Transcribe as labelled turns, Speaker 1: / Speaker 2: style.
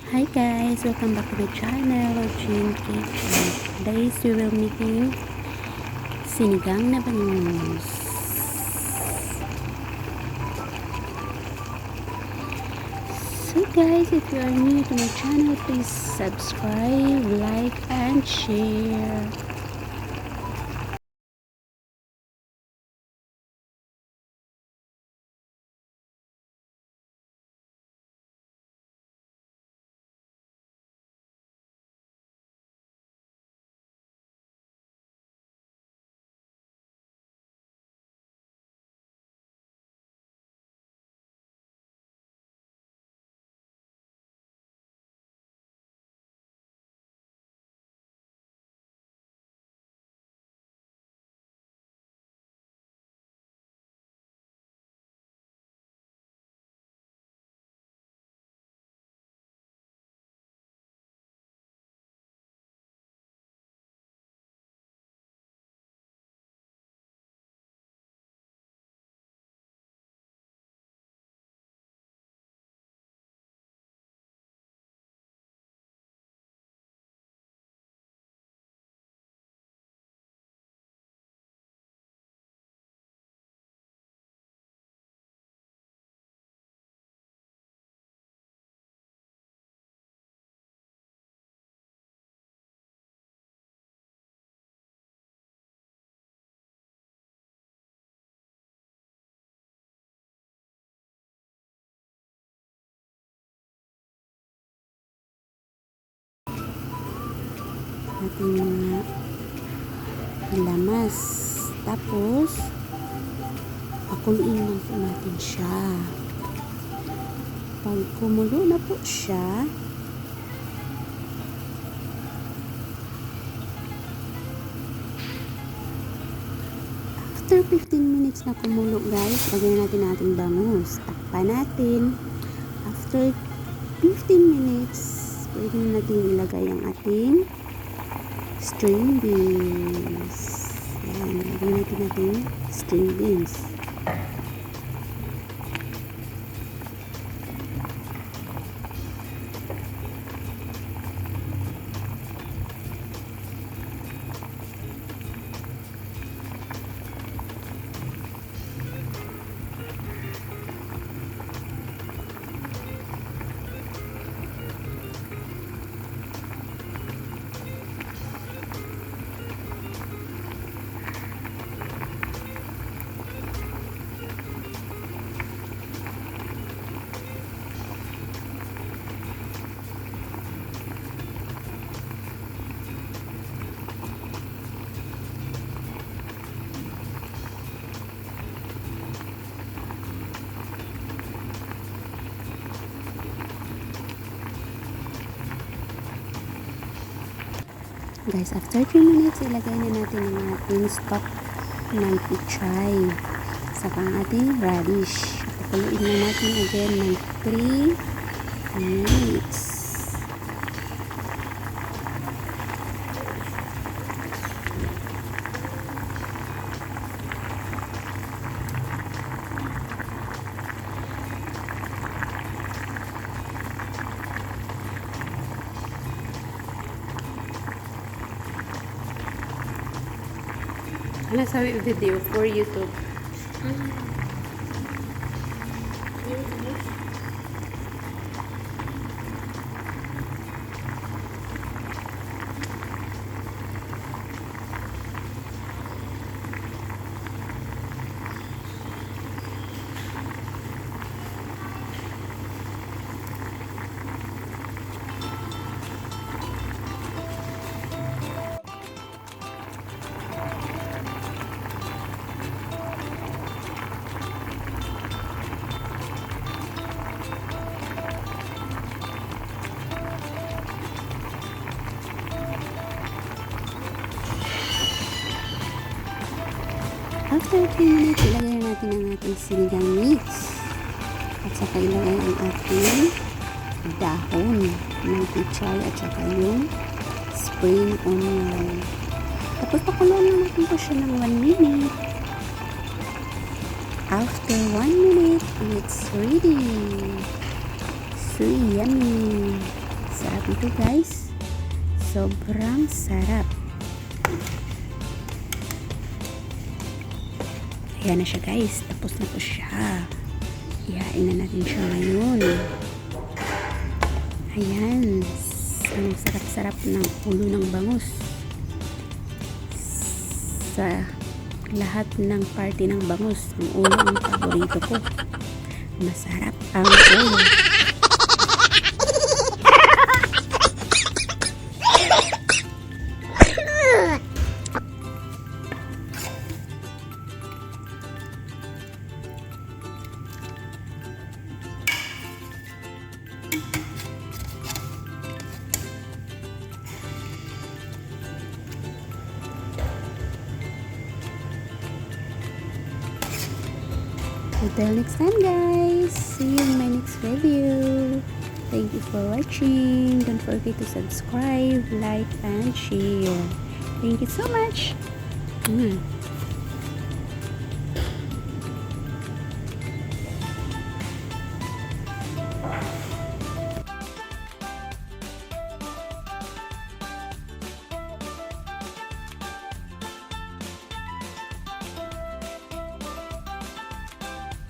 Speaker 1: Hi guys, welcome back to my channel, Jean Kitchen. Today we will making sinigang na bangus. So guys, if you are new to my channel, please subscribe, like, and share. Ating mga lamas. Tapos, pakuluin lang po natin siya. Pag kumulo na po siya, after 15 minutes na kumulo guys, lagyan natin ating bangus. Takpan natin. After 15 minutes, pwede na natin ilagay ang ating string beans. Ayan, lagyan natin ating string beans. Guys, after 3 minutes, ilagay na natin ang ating stock ng pichay. Saka ang ating radish. Pakuluin na natin again ng 3 minutes. Ano sabi video for YouTube? After 3 minutes, ilagay na natin ang ating sinigang mix. At saka ilagay ang ating dahon ng pichay at saka yung spring onion. Tapos pakuluan lang natin po siya ng 1 minute. After 1 minute, it's ready. So yummy! Sarap ito guys. Sobrang sarap. Ayan na siya guys. Tapos na po siya. Ihain na natin siya ngayon. Ayan. Ang sarap-sarap ng ulo ng bangus. Sa lahat ng party ng bangus, ang ulo ang paborito ko. Masarap ang ulo. Until next time guys, see you in my next review. Thank you for watching. Don't forget to subscribe, like, and share. Thank you so much.